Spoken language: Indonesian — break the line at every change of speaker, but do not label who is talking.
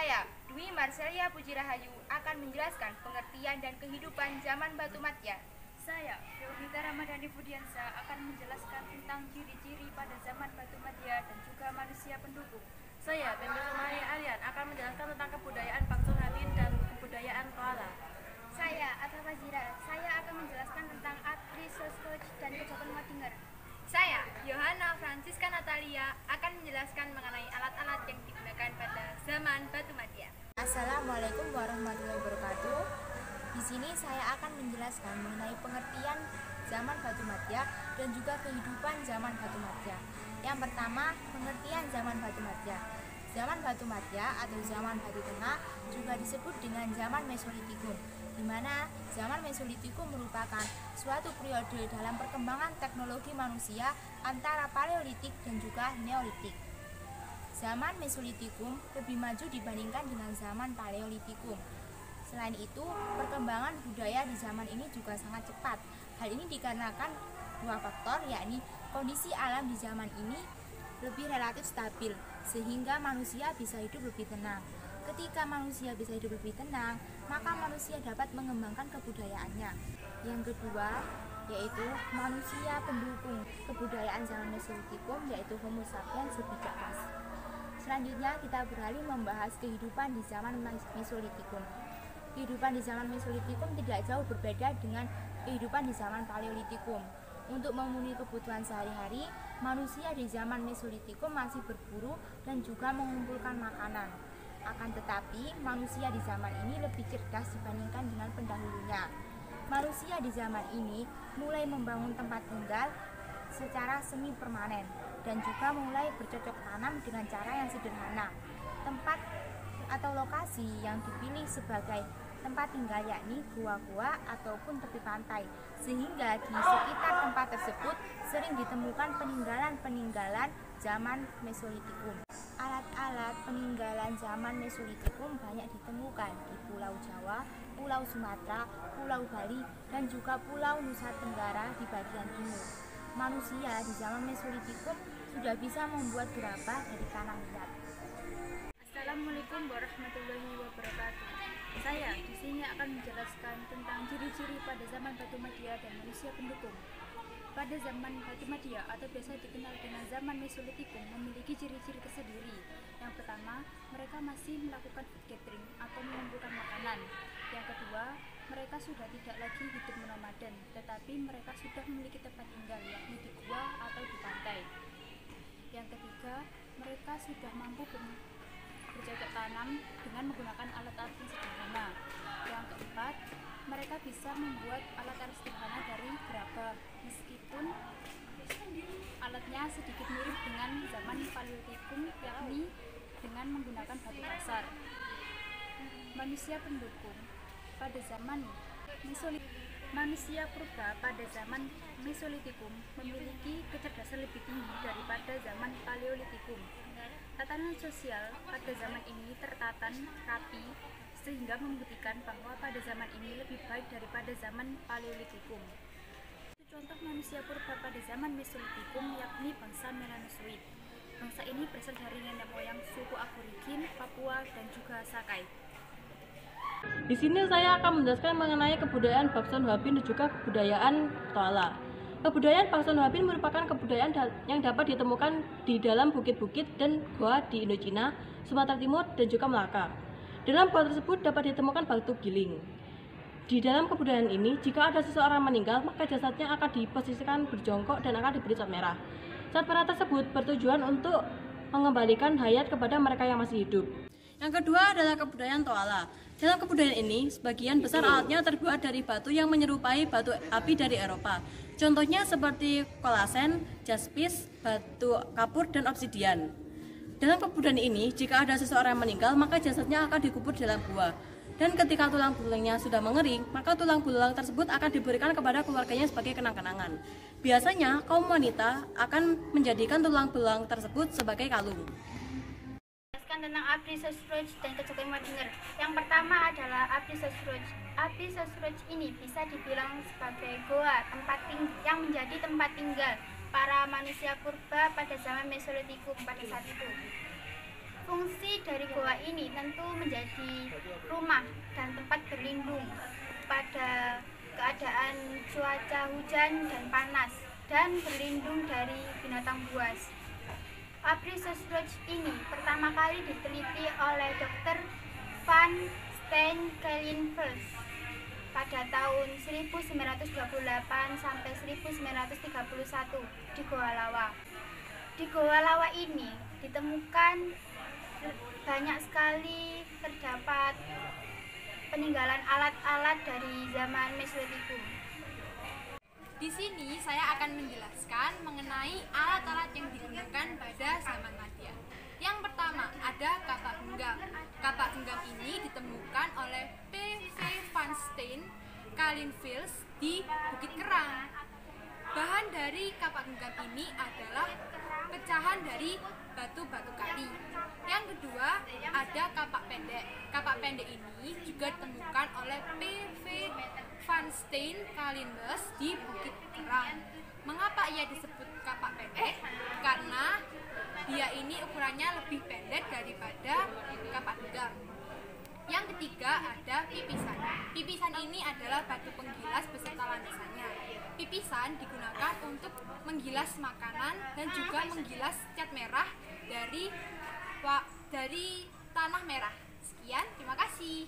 Saya, Dwi Marcelia Puji Rahayu, akan menjelaskan pengertian dan kehidupan zaman Batu Matya.
Saya, Yovita Ramadhani Budiansa, akan menjelaskan tentang ciri-ciri pada zaman Batu Matya dan juga manusia pendukung.
Saya, Tembe Sumari Aryan, akan menjelaskan tentang kebudayaan Bangsun Habin dan kebudayaan Koala.
Saya, Atta Fazira, saya akan menjelaskan tentang Apri Sosroch dan Kejapan Madinger.
Saya, Yohana Francisca Natalia, akan menjelaskan mengenai alat-alat yang digunakan pada zaman Batu Matya.
Assalamualaikum warahmatullahi wabarakatuh. Di sini saya akan menjelaskan mengenai pengertian zaman Batu Matya dan juga kehidupan zaman Batu Matya. Yang pertama, pengertian zaman Batu Matya. Zaman Batu Matya atau zaman Batu Tengah juga disebut dengan zaman Mesolitikum, di mana zaman Mesolitikum merupakan suatu periode dalam perkembangan teknologi manusia antara Paleolitik dan juga Neolitik. Zaman Mesolitikum lebih maju dibandingkan dengan zaman Paleolitikum. Selain itu, perkembangan budaya di zaman ini juga sangat cepat. Hal ini dikarenakan dua faktor, yakni kondisi alam di zaman ini lebih relatif stabil, sehingga manusia bisa hidup lebih tenang. Ketika manusia bisa hidup lebih tenang, maka manusia dapat mengembangkan kebudayaannya. Yang kedua, yaitu manusia pendukung kebudayaan zaman Mesolitikum, yaitu Homo sapiens sapiens. Selanjutnya kita beralih membahas kehidupan di zaman Mesolitikum. Kehidupan di zaman Mesolitikum tidak jauh berbeda dengan kehidupan di zaman Paleolitikum. Untuk memenuhi kebutuhan sehari-hari, manusia di zaman Mesolitikum masih berburu dan juga mengumpulkan makanan. Akan tetapi, manusia di zaman ini lebih cerdas dibandingkan dengan pendahulunya. Manusia di zaman ini mulai membangun tempat tinggal secara semi permanen dan juga mulai bercocok tanam dengan cara yang sederhana. Tempat atau lokasi yang dipilih sebagai tempat tinggal yakni gua-gua ataupun tepi pantai, sehingga di sekitar tempat tersebut sering ditemukan peninggalan-peninggalan zaman Mesolitikum. Alat-alat peninggalan zaman Mesolitikum banyak ditemukan di Pulau Jawa, Pulau Sumatera, Pulau Bali, dan juga Pulau Nusa Tenggara di bagian timur. Manusia di zaman Mesolitikum sudah bisa membuat gerabah dari tanah liat.
Assalamualaikum warahmatullahi wabarakatuh. Saya di sini akan menjelaskan tentang ciri-ciri pada zaman Batu Matya dan manusia pendukung. Pada zaman Batu Matya atau biasa dikenal dengan zaman Mesolitikum memiliki ciri-ciri tersendiri. Yang pertama, mereka masih melakukan food gathering atau mengumpulkan makanan. Yang kedua, mereka sudah tidak lagi hidup nomaden, tetapi mereka sudah memiliki tempat tinggal, yakni di gua atau di pantai. Yang ketiga, mereka sudah mampu bercocok tanam dengan menggunakan alat-alat yang sederhana. Yang keempat, mereka bisa membuat alat-alat sederhana dari gerabah, meskipun alatnya sedikit mirip dengan zaman Paleolitikum, yakni dengan menggunakan batu kasar. Manusia pendukung pada zaman Manusia purba pada zaman Mesolitikum memiliki kecerdasan lebih tinggi daripada zaman Paleolitikum. Tatanan sosial pada zaman ini tertata rapi, sehingga membuktikan bahwa pada zaman ini lebih baik daripada zaman Paleolitikum. Contoh manusia purba pada zaman Mesolitikum yakni bangsa Melanozoik. Bangsa ini berasal dari nenek moyang suku Aborigin, Papua, dan juga Sakai.
Di sini saya akan menjelaskan mengenai kebudayaan Bangsun Habin dan juga kebudayaan Koala. Kebudayaan Bangsun Habin merupakan kebudayaan yang dapat ditemukan di dalam bukit-bukit dan goa di Indochina, Sumatera Timur, dan juga Melaka. Dalam goa tersebut dapat ditemukan batu giling. Di dalam kebudayaan ini, jika ada seseorang meninggal, maka jasadnya akan diposisikan berjongkok dan akan diberi cat merah. Cat merah tersebut bertujuan untuk mengembalikan hayat kepada mereka yang masih hidup. Yang kedua adalah kebudayaan Toala. Dalam kebudayaan ini, sebagian besar alatnya terbuat dari batu yang menyerupai batu api dari Eropa. Contohnya seperti kolasen, jaspis, batu kapur, dan obsidian. Dalam kebudayaan ini, jika ada seseorang yang meninggal, maka jasadnya akan dikubur dalam gua. Dan ketika tulang belulangnya sudah mengering, maka tulang belulang tersebut akan diberikan kepada keluarganya sebagai kenang-kenangan. Biasanya, kaum wanita akan menjadikan tulang belulang tersebut sebagai kalung.
Tentang Apri Sosroch dan Kejapan Madinger. Yang pertama adalah Apri Sosroch. Apri Sosroch ini bisa dibilang sebagai goa yang menjadi tempat tinggal para manusia purba pada zaman Mesolitikum pada saat itu. Fungsi dari goa ini tentu menjadi rumah dan tempat berlindung pada keadaan cuaca hujan dan panas, dan berlindung dari binatang buas. Abri Sosroch ini pertama kali diteliti oleh Dr. Van Steenkelenfels pada tahun 1928 sampai 1931 di Goa Lawa. Di Goa Lawa ini ditemukan banyak sekali terdapat peninggalan alat-alat dari zaman Mesolitikum.
Di sini saya akan menjelaskan mengenai alat-alat yang digunakan pada zaman Madya. Yang pertama ada kapak genggam. Kapak genggam ini ditemukan oleh P.V. van Steenkelenfels di Bukit Kerang. Bahan dari kapak genggam ini adalah pecahan dari batu-batu kali. Yang kedua ada kapak pendek. Kapak pendek ini juga ditemukan oleh P.V. van Steenkelenfels di Bukit Kerang. Mengapa ia disebut kapak pendek? Karena dia ini ukurannya lebih pendek daripada kapak genggam. Yang ketiga ada pipisan. Pipisan ini adalah batu penggilas beserta landasannya. Pipisan digunakan untuk menggilas makanan dan juga menggilas cat merah dari tanah merah. Sekian, terima kasih.